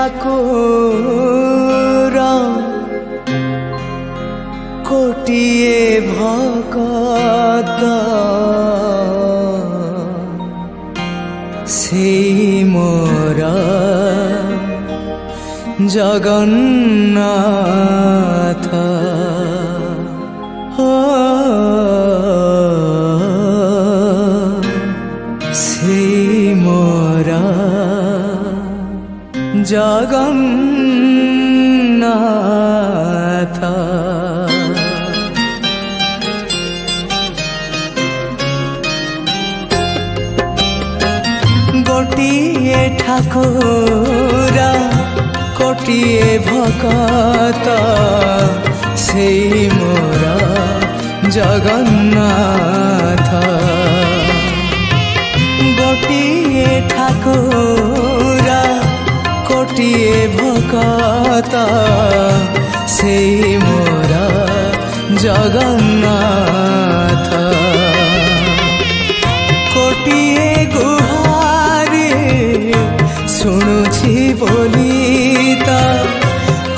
ठाकुर कोटिए भगत से मोर जगन्नाथ से मोर जगन्नाथ गोटिए ठाकुर कोटिए भगत से मोर जगन्नाथ गोटिए ठाकुर कोटिए भगत से मोर जगन्नाथ कोटिए गुहारी शुणुछि बोली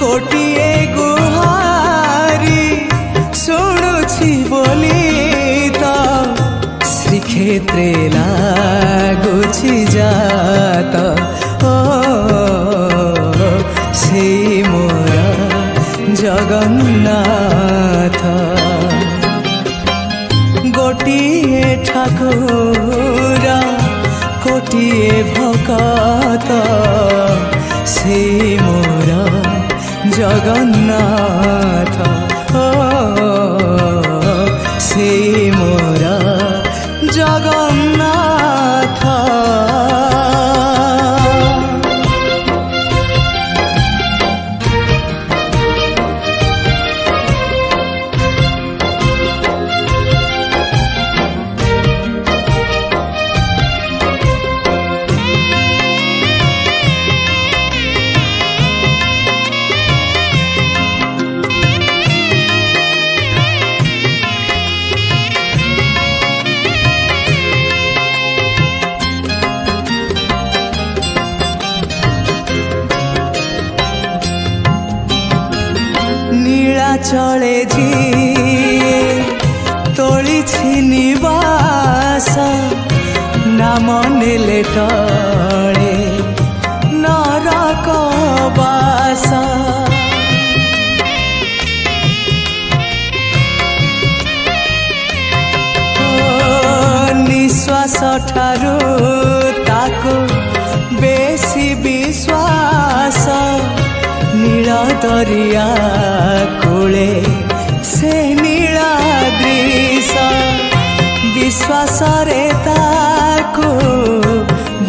कोटिए गुहारी शुणुछि बोली श्रीक्षेत्रे लागुछि जात से मोर जगन्नाथ गोटिए ठाकुर कोटिए भगत से मोर जगन्नाथ से मोर जगन्नाथ चले जी तोली निवास नाम नेले टले नरक बास निश्वास ठारू ताको बेसी विश्वास नील दरिया कूले से नीला दृश्य विश्वास रे ताको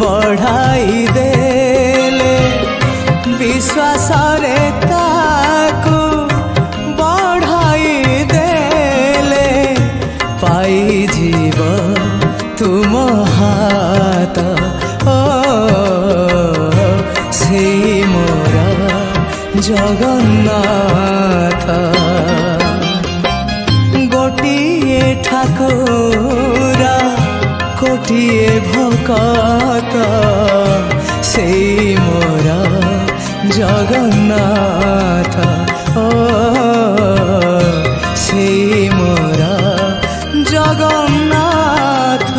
बढ़ाई देले विश्वास रे ताको बढ़ाई देले पाई जीव तुम हाथ से मोर जगन्नाथ गोटिए ठाकुर कोटिए भगत से मोर जगन्नाथ से मोर जगन्नाथ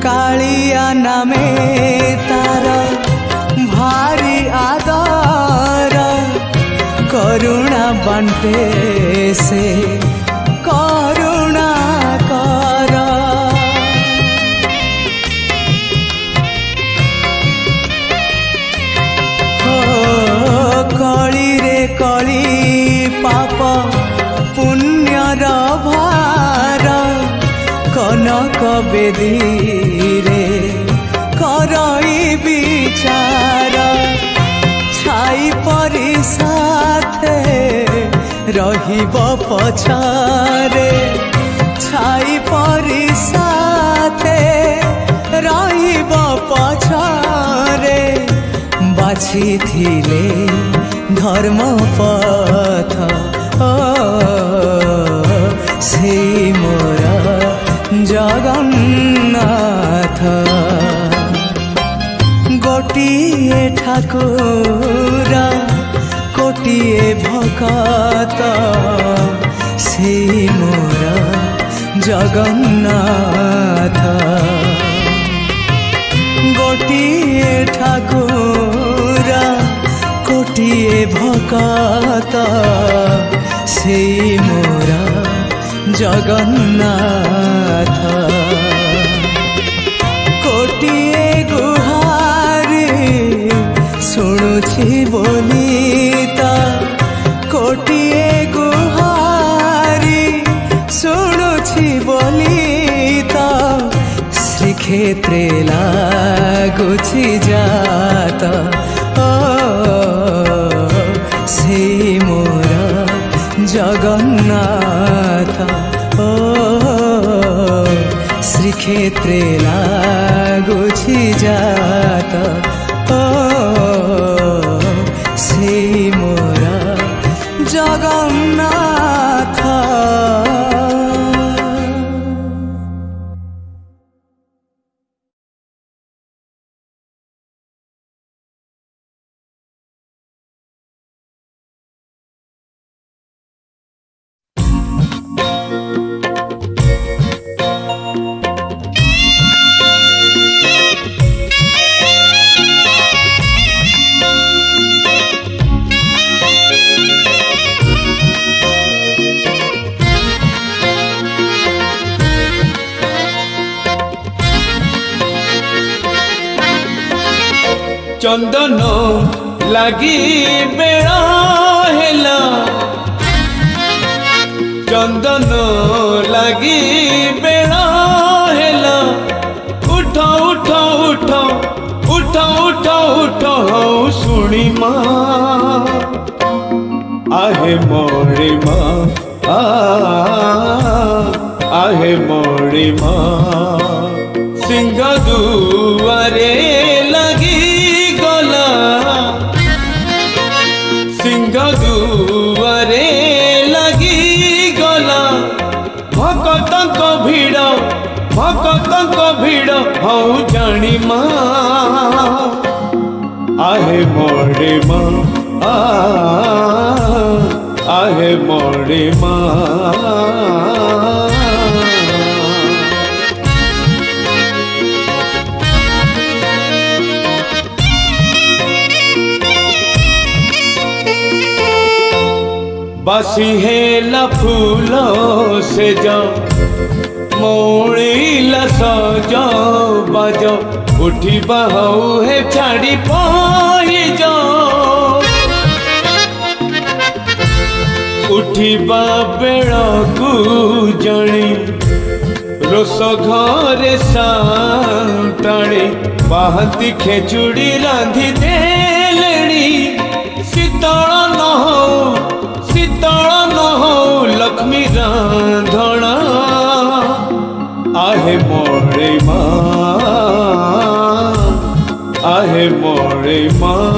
कालिया नामे तार भारी आदर करुणा बांटे से करुणा कर कली रे कली पाप पुण्यर भार कनक बेदी रे करई विचार छाई परी साथे रहिब पछारे छाई परी साथे रहिब पछारे बाछि थिले धर्म पथ से मोर जगन्नाथ गोटिए ठाकुर कोटिए भकत से मोर जगन्नाथ गोटिए ठाकुर कोटिए भकत से मोर जगन्नाथ कोटिए गुहारी शुणुछि बोली तो कोटिए गुहारी शुणुछि बोली तो श्रीक्षेत्रे लागुछि जात से मोर जगन्नाथ श्रीक्षेत्रे लागुछि जात से मोर जगन्नाथ। चंदन लगी बेड़ा हेला चंदन लगी बेड़ा हेला उठ उठ उठ उठ उठ उठ हऊ सुनी माँ आहे मोरी माँ आहे मोरी माँ सिंह दुआरे लगी सिंह दुआरे लगी गला भकतक भीड़ हऊ जानी माँ आहे मोरे माँ आहे मोरे माँ बासी हेला फूलो से जाओ मौड़ी सजो बाजो उठी बहू है छाड़ी पाई जाओ उठी बेड़ा को जणी रोष घरे सांताणी बाहती खेचुड़ी रांधी देलेणी शीतल न हो लक्ष्मी रांधणा आहे मोरे माँ आहे मोरे माँ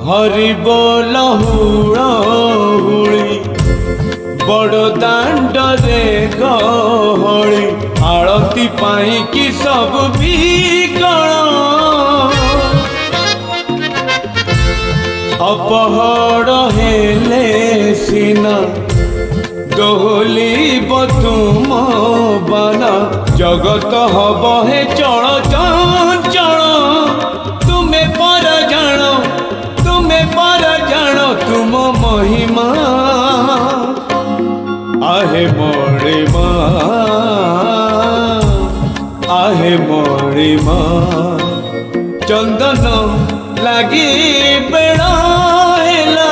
हरि बोल हुड़ी बड़ दांड रे गहली आरती पाई कि सब बिकल अपहर हेले सीना दोहली तुम बाना जगत हब हे चल चंचल तुम्हें पर जान तुम महिमा आहे मोरे माँ आहे मोरे ମା ଚନ୍ଦନ ଲାଗି ବେଳ ହେଲା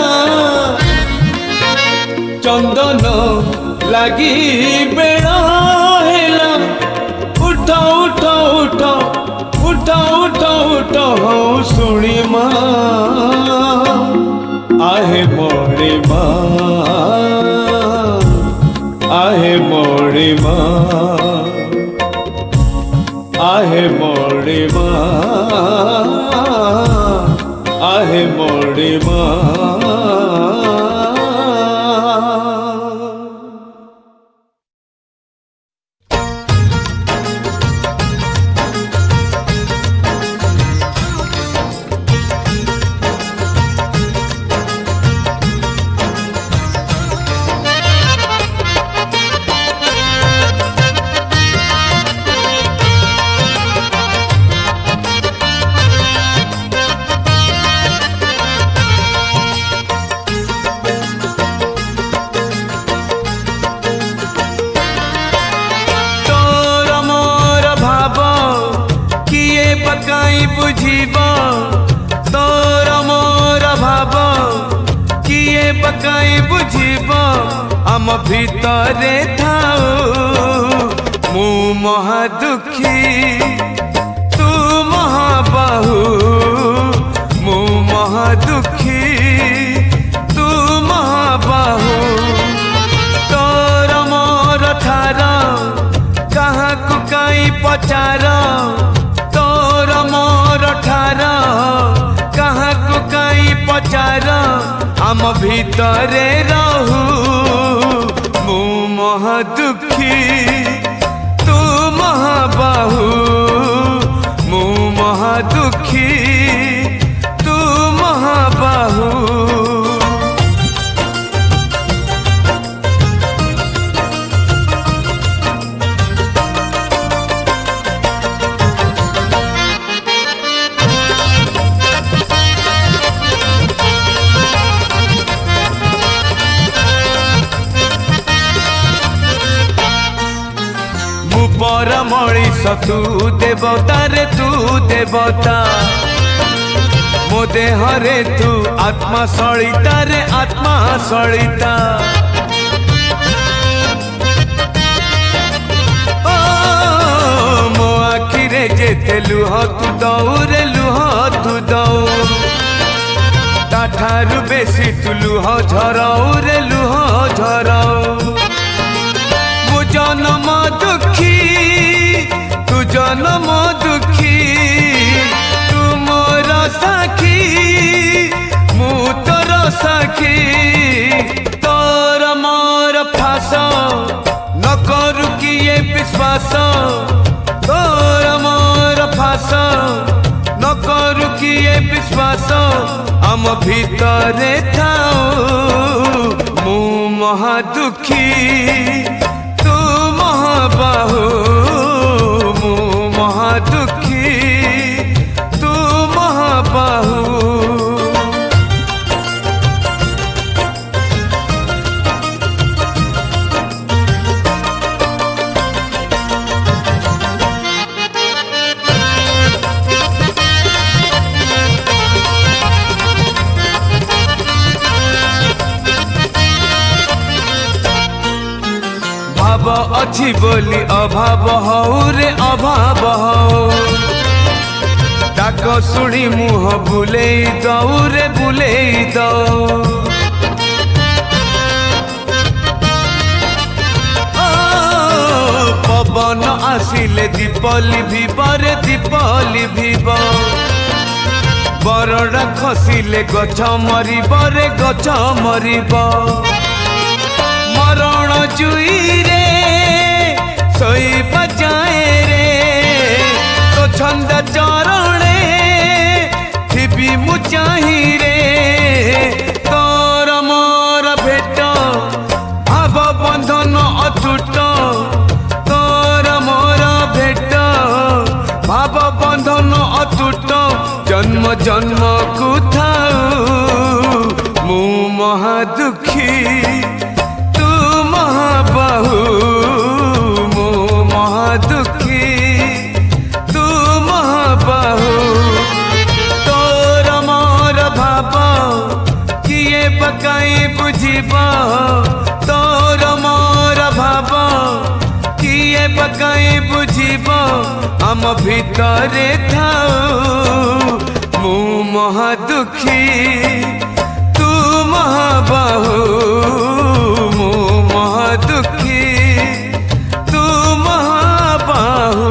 ଚନ୍ଦନ ଲାଗି ବେଳ ହେଲା ଉଠ ଉଠ ଉଠ ଉଠ ଉଠ ଉଠ ହଉ ଶୁଣି ମା आहे मोरी माँ आहे मोरी माँ आहे मोरी माँ आहे मोरी माँ पकाई बुझीब तोर मोर भाव किए पकाई बुझीब आम भितरे थाओ मु महा दुखी तू महाबाहु मु महा दुखी तू महाबाहु तोर मोर ठार कहाँ को काई पचार मोर ठार कहाँ को काई पचार आम भितरे रहू मु महा दुखी तू महाबाहु मु महा दुखी तू महाबाहु पर मणिष तू देवता रे तू देवता मो देह रे तू आत्मा सलिता रे आत्मा सलिता मो आखि रे जेते लुह तू दऊ रे लुह तू दऊ ताठारु बेसी तू लुह झराऊ रे लुह झराऊ मो जन्म दुखी तू जन्म दुखी तू मोर साखी मु तोर साखी तोर मोर फास न करू किए विश्वास तोर मोर फास न करू किए विश्वास आम भितरे थाओ मु महा दुखी तू महाबाहु मु महा दुखी तू महाबाहु भाव अच्छी बोली अभाव हऊ रे अभाव हऊ डाक शुणी मुह बुलेई दऊ रे बुलेई दऊ पवन आसिले दीपली भीब रे दीपली भीब बरड़ा खसिले गछ मरिब रे गछ मरिब मरण जुई रे सोईबा जाए रे तो छंद चरणे थिबी मु चाही रे तोर मोर भेट भाव बंधन अटूट तोर मोर भेट भाव बंधन अटूट जन्म जन्म को थाऊ मु महा दुखी तू महाबाहु मु महा दुखी तू तम भितरे थाऊ मु महा दुखी तू महाबाहु मु महा दुखी तू महाबाहु।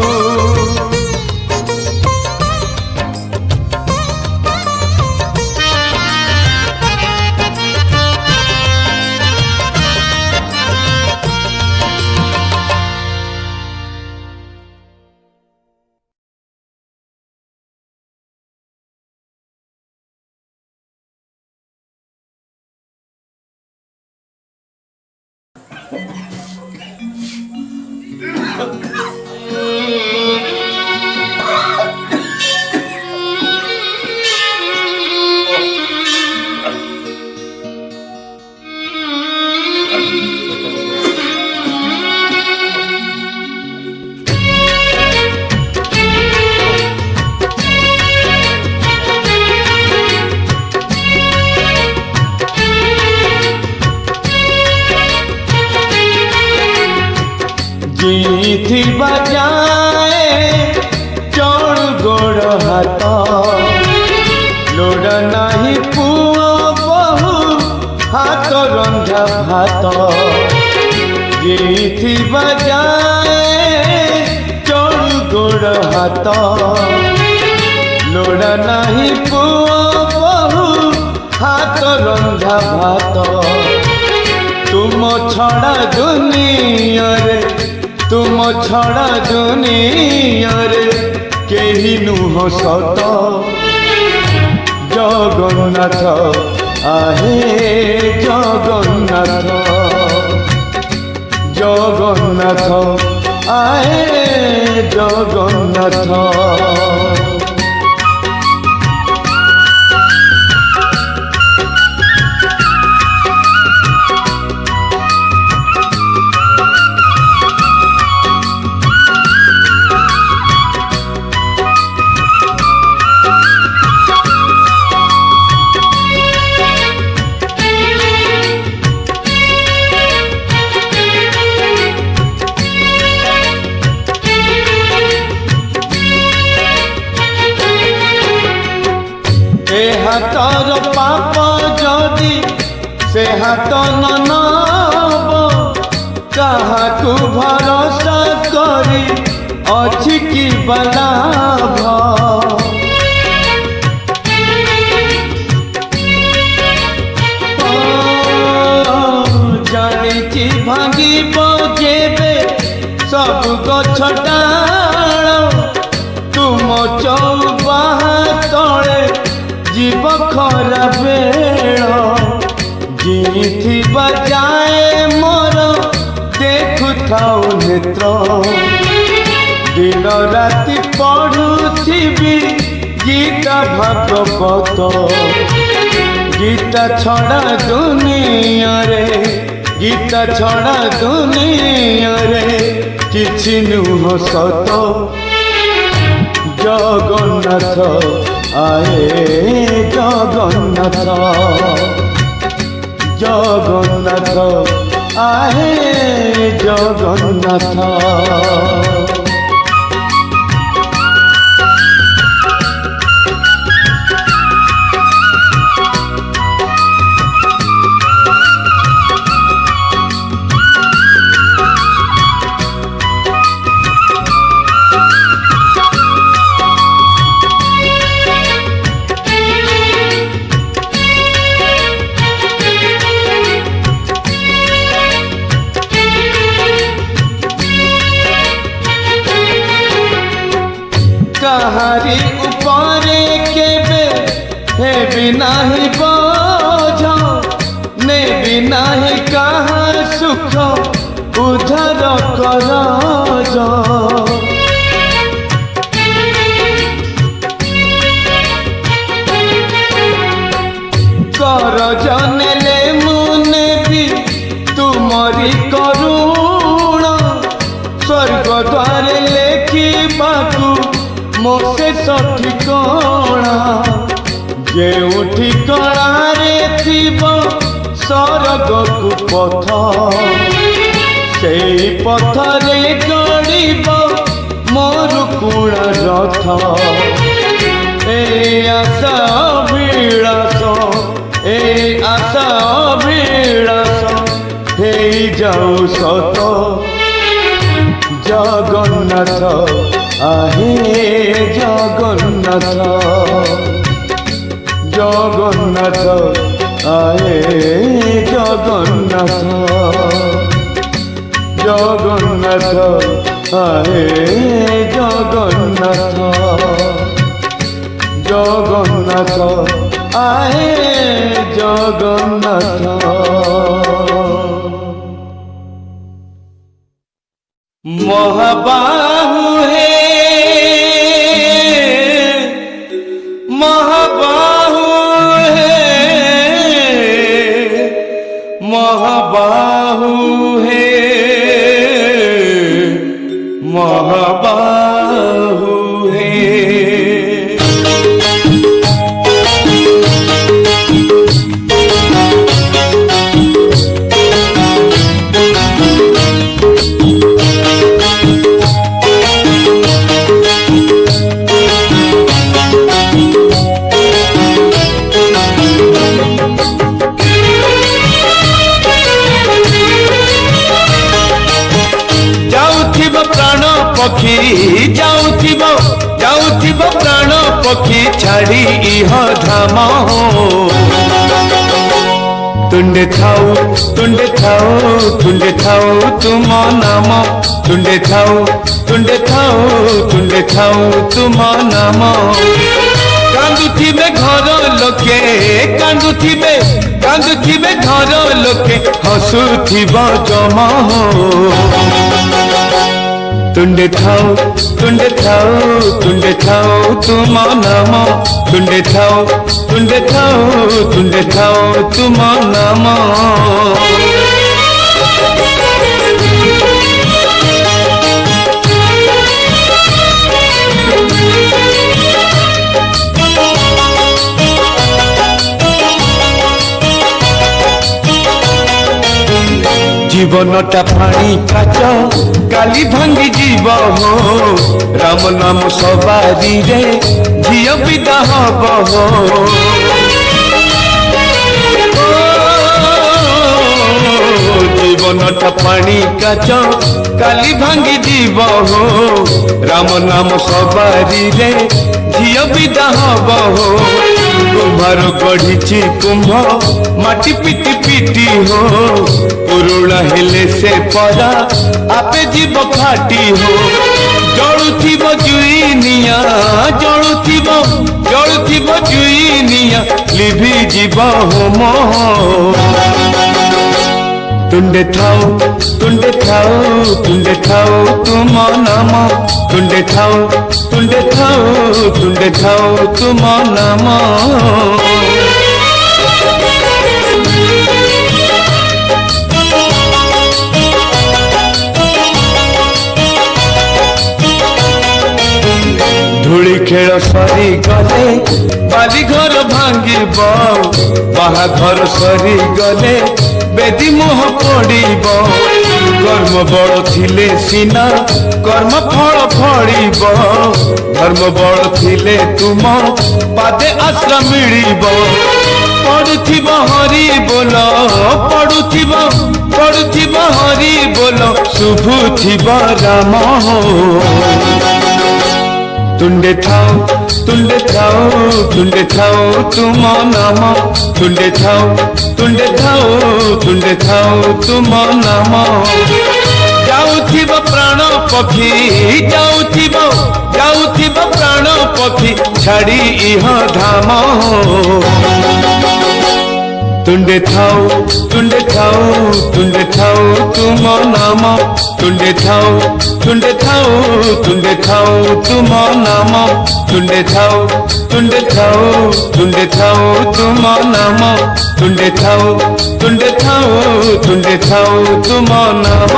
जीथी बजाए चढ़ गोड़ हाथ लोड़ नहीं पुआ बहु हाथ रंधा भात। जीथी बजाए चढ़ गोड़ हाथ लोड़ नहीं पुआ बहु हाथ रंधा भात। तुम छड़ा दुनिया रे तुम छड़ा दुनिया रे केही नुह सत। जगन्नाथ आहे जगन्नाथ जगन्नाथ आहे जगन्नाथ। हाथर पाप जदि से हाथ न नब काहाकू भरोसा करी अछि कि बलाभ। जानिछि भांगिब जेबे सब गछ डाल तुम चौबाहा तले जीव खरा बेल। जीथी बजाए मोर देखु थाउ नेत्र दिन राति पढ़ुथिबी गीता भागवत। गीता छड़ा दुनिया रे गीता छड़ा दुनिया रे किछि नुह सत। जगन्नाथ आए जगन्नाथ जगन्नाथ आए जगन्नाथ। कहारी उपरे केबे हे बिनाही बोझ ने बिनाही कहा सुख उधर करज। करज नेले मुने भी तुमरी करुण स्वर्ग द्वारे लेखिबाकू मोसे सठिकणा जो ठिकणारे थिब सरगकु पथ से पथरे गड़ब मोर कुण रथ ए आशा अभिलाष ए आशा अभिलाष हे जाऊ सत जगन्नाथ आहे जगन्नाथ जगन्नाथ आहे जगन्नाथ जगन्नाथ आहे जगन्नाथ जगन्नाथ आहे जगन्नाथ महाबाहु है महाबाहु है महाबाहु है महाबाहु है पक्षी जाउथिब प्राण पक्षी छाड़ी इह धाम तुंडे थाऊ तुंडे थाऊ तुंडे थाऊ तुम नाम तुंडे थाऊ तुंडे थाऊ तुंडे थाऊ तुम नाम कांदुथिबे घर लोके कांदुथिबे घर लोके हसुथिब जमा तुंडे थाऊ तुंडे थाऊ तुंडे थाऊ तुम नाम तुंडे थाऊ तुंडे थाऊ तुंडे थाऊ तुम नाम जीवनटा पानी काच काली भांगी जीव हो राम नाम सवारी रे झियो विदा हब हो जीवनटा पानी काच काली भांगी जीव हो राम नाम सवारी रे झियो विदा हब हो कुम्हार गढ़ी कुंभ माटी पिटी पिटी हो पुरुणा हेले से परा आपे जीव फाटी हो जलुथिब जुईनिया जलुथिब जुईनिया लिभि जीव होम तुंडे थाऊ तुंडे थाऊ तुंडे थाऊ तुम नाम तुंडे थाऊ तुंडे थाऊ तुंडे थाऊ तुम नाम धूली खेल सरी गले बाली घर भांगिब बाहाघर सरी गले बेदी मुह पड़ब कर्म बल थिले सीना कर्म फल फड़ब धर्म बल थिले तुम पादे आश्रय मिलिब पड़ुथिब हरि बोल पड़ुथिब हरि बोल शुभुथिब राम तुंडे थाऊ तुंडे थाऊ तुंडे थाऊ तुम नाम तुंडे थाऊ तुंडे थाऊ तुंडे थाऊ तुम नाम जाउथिब प्राण पक्षी जाउथिब प्राण पक्षी छाड़ी इह धाम तुंडे थाऊ तुंडे थाऊ तुंडे थाऊ तुम नाम तुंडे थाऊ तुंडे थाऊ तुंडे थाऊ तुम नाम तुंडे थाऊ तुंडे थाऊ तुंडे थाऊ तुम नाम तुंडे थाऊ तुंडे थाऊ तुंडे थाऊ तुम नाम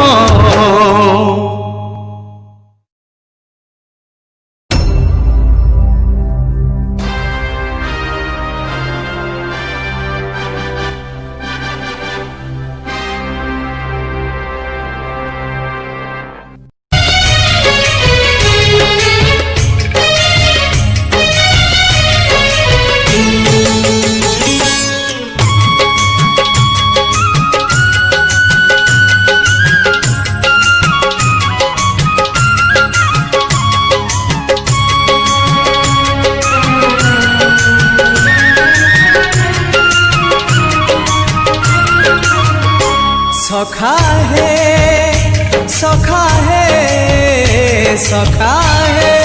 सखा है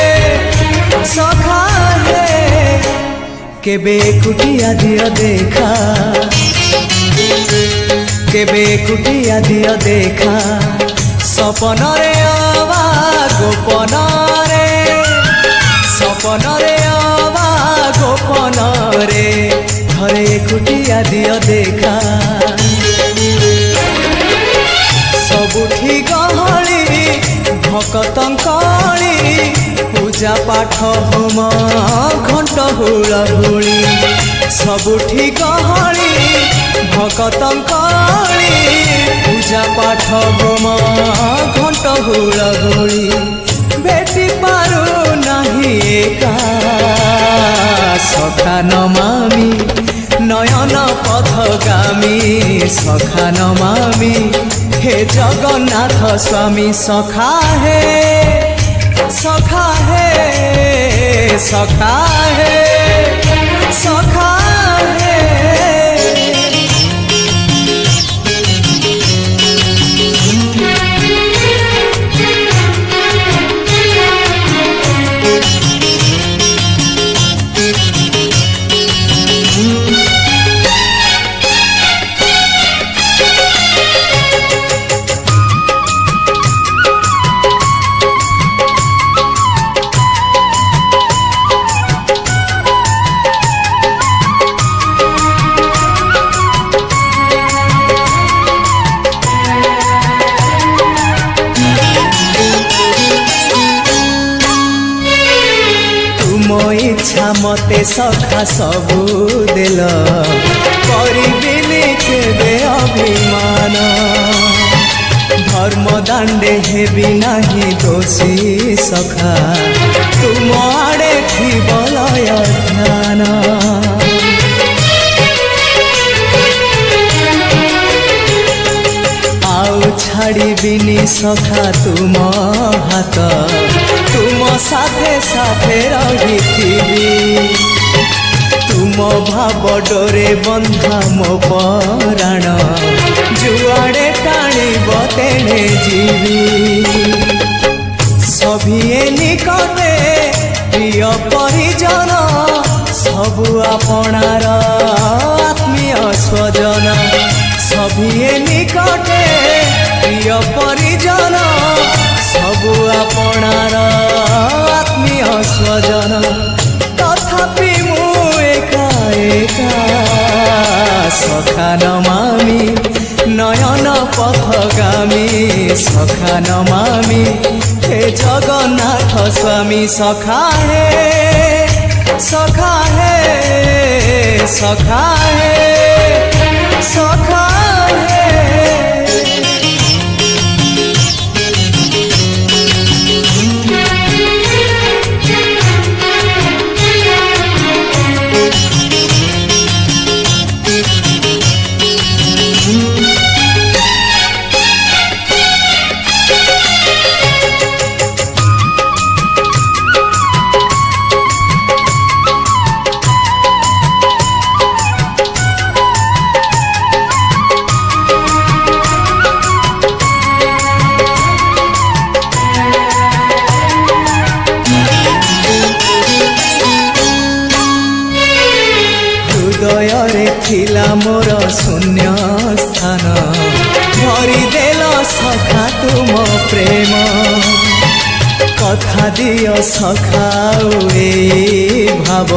केबे एकुटिया दियो देखा केबे एकुटिया दियो देखा सपनरे अबा गोपनरे सपनरे अबा गोपनरे घरे एकुटिया दियो देखा सबुठी गहली भकतंकली पूजा पाठ होम घंट हुलहुली सबुठी गहली भकतंकली पूजा पाठ होम घंट हुलहुली बेटी पारू नहीं एका सखा नमामि नयन पथगामी सखा नमामि हे जगन्नाथ स्वामी सखा है सखा है सखा है सखा है इच्छा मते सखा सबू देल करिबिनी केबे अभिमान धर्म दांडे हेबी नाही दोषी सखा तुम आड़े थिब लय ध्यान आउ छाड़िबिनी सखा तुम हाथ तुम साथे साथे रही तुम भाव डोरे बंधा मो पराण जुआड़े टाणीब तेणे जीवी सभिए निकटे प्रिय परिजन सबु आपणार आत्मीय स्वजन सभिए निकटे प्रिय परिजन सबु आपणार आत्मीय स्वजन तथापि मु एका एका सखा नमामि नयन पथगामी सखा नमामि हे जगन्नाथ स्वामी सखा है सखा है सखा है सखा है थिला मोर शून्य स्थान भरी देल सखा तुम प्रेम कथा दियो सखा ए भाव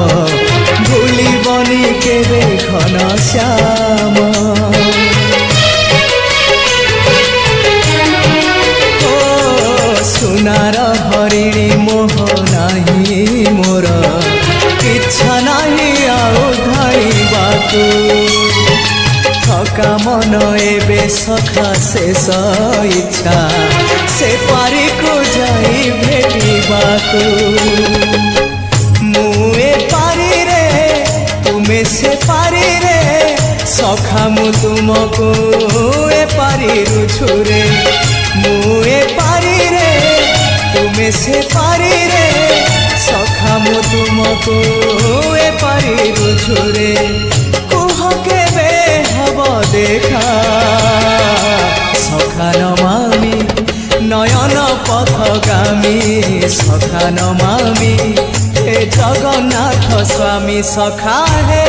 भूलिबनी केबे घन श्याम ओ सुनार हरिणी मोह नाही मोर इच्छा नहीं आउ धरिबाकू थका मन एबे सखा शेष इच्छा से पारी को जाई भेटिबाकू मुए पारी रे तुमे से पारी रे सखा मु तुमको ए पारी रुछुरे मुए पारी रे तुमे से पारी रे सखा मु तुमको ए पारी रुछुरे कुह केबे हब देखा सखा नमामि नयन पथगामी स्वामी सखा नमामि हे जगन्नाथ स्वामी सखा हे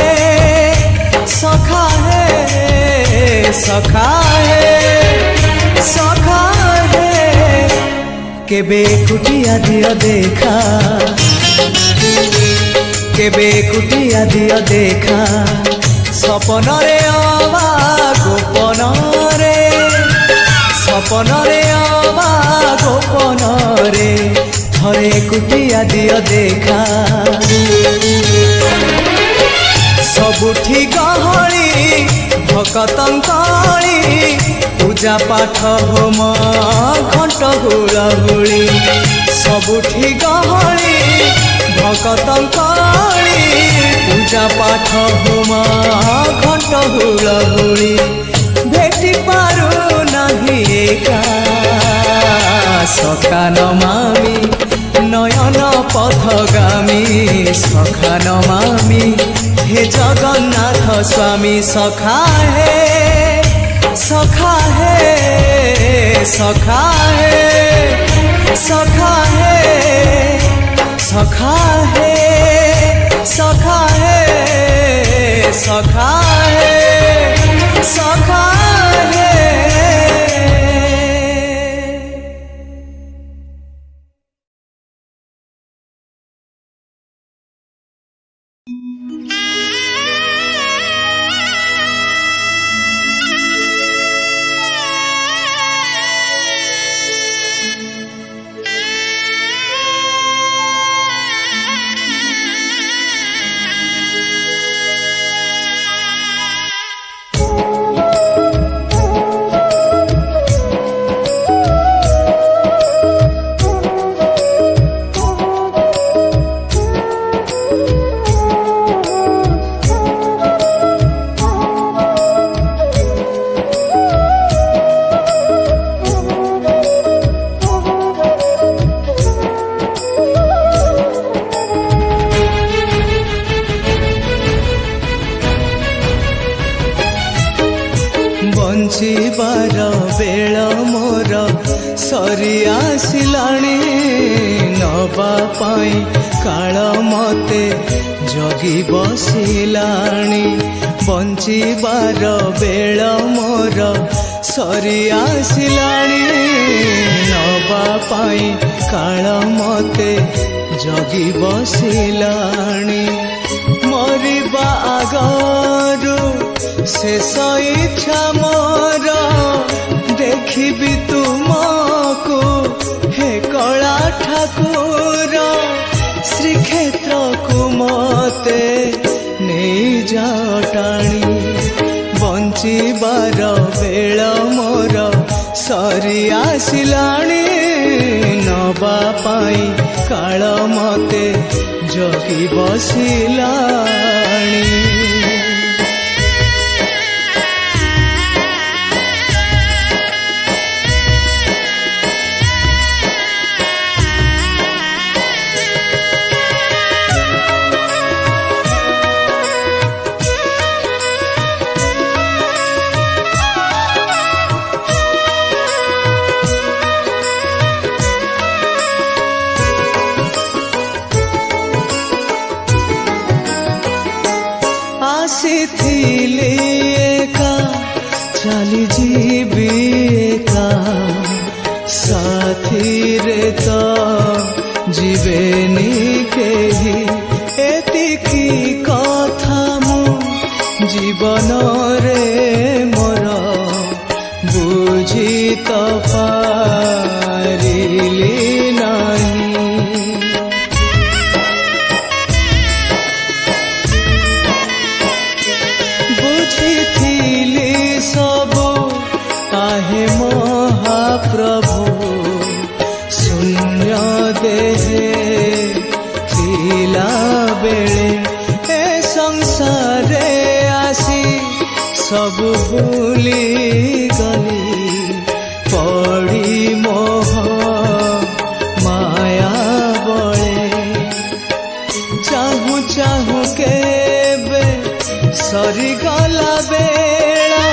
सखा हे सखा हे सखा हे केबे कुटिया दियो देखा केबे कुटिया दियो देखा सपन रे अबा गोपन रे सपन रे अबा गोपन रे थरे कुटिया दियो देखा सबुठी गहली भकतंकली पूजा पाठ होम घंट हुलहुली सबुठी गहली भकतंकली पूजा पाठ होम घंट हुलहुली भेटी पारु नाही एका सखा नमामि नयन पथगामी सखा नमामि हे जगन्नाथ स्वामी सखा हे सखा हे सखा हे सखा हे सखा हे सखा हे सखा हे सखा हे बंचिबार बेल मोर सरी आसिलाणी नबा पाई काल मते जगी बसिलाणी बंचिबार बेल मोर सरी आसिलाणी नबा पाई काल मते जगी बसिलाणी मरिबा आगरू शेष इच्छा मोर देखिबि तुमको हे कला ठाकुर श्रीक्षेत्र को मते नहीं जाओ टाणी बंचिबार बेल मोर सरी आसिलाणी नबा पाई काल मते जगी बसिलाणी आसिथिली एका चली जीवी एका साथी रे तो जीवेनी केही एतिकी कथा मु जीवन रे मोर बुझी तो पारिली नहीं बुझिथिली सबु आहे महाप्रभु शून्य देहे थिला बेले ए संसारे आसी सबु भूली गली पड़ी मोह माया बळे चाहू चाहू केबे सरी गला बेला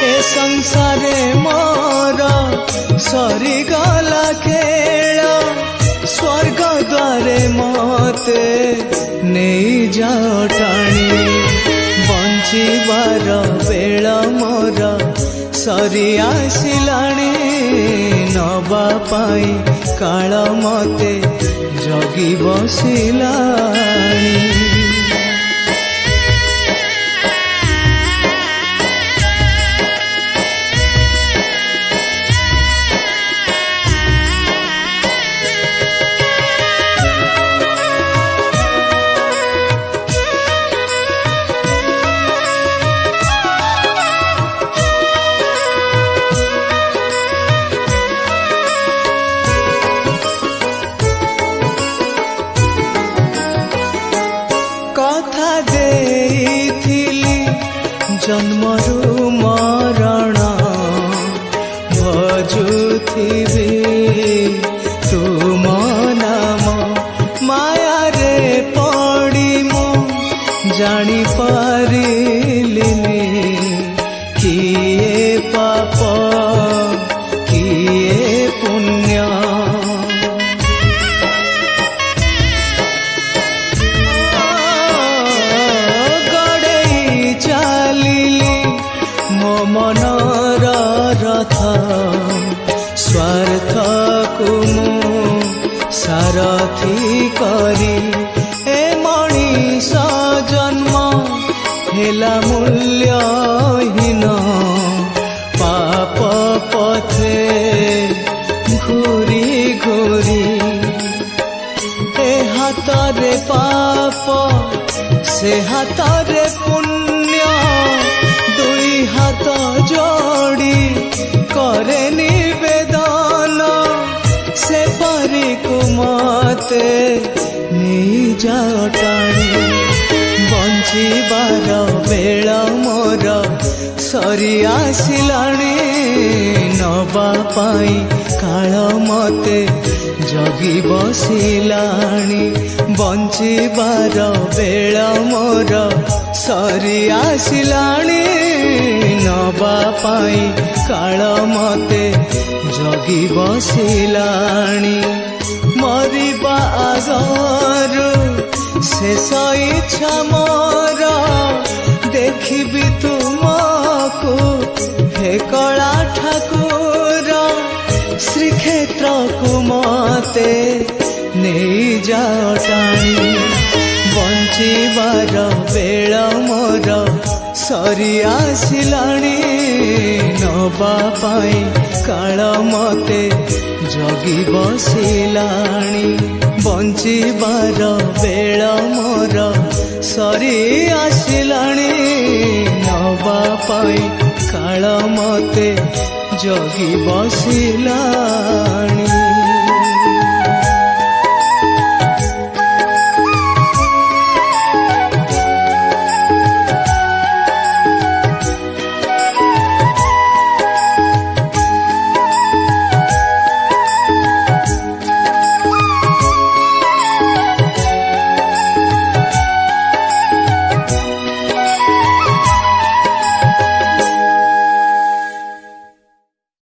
ए संसारे मोर सरी गला खेल मते नहीं जाओ टाणी बंचिबार बेल मोर सरी आसिलाणी नबा पाई काल मते जगी बसिलाणी कथा देइथिली जन्मरु मरण भजुथिबी तुम नाम माया रे पड़ी मु जानी पारिलिनी किए पाप किए पुण्य मनर रथ स्वार्थ को सारथी करी ए मनीष जन्म हेला मूल्यहीन पाप पथे घूरी घूरी ए हाथरे पाप से हाथरे पुण्य दुई हाथ जोड़ी करे निवेदन से परी को मते नहीं जाओ टाणी बंचिबार बेल मोर सरी आसिलाणी नबा पाई काल मते जगी बसिलाणी बंचिबार बेल मोर सरी आसिलाणी नबा पाई काल मते जगी बसिलाणी मरिबा आगरु शेष इच्छा मोर देखिबी तुमको हे कला ठाकुर श्रीक्षेत्र को मते नहीं जाओ टाणी बंचिबार बेल मोर सरी आसिलाणी नबा पाई काल मते जगी बसिलाणी बंचिबार बेल मोर सरी आसिलाणी नबा पाई काल मते जगी बसिलाणी।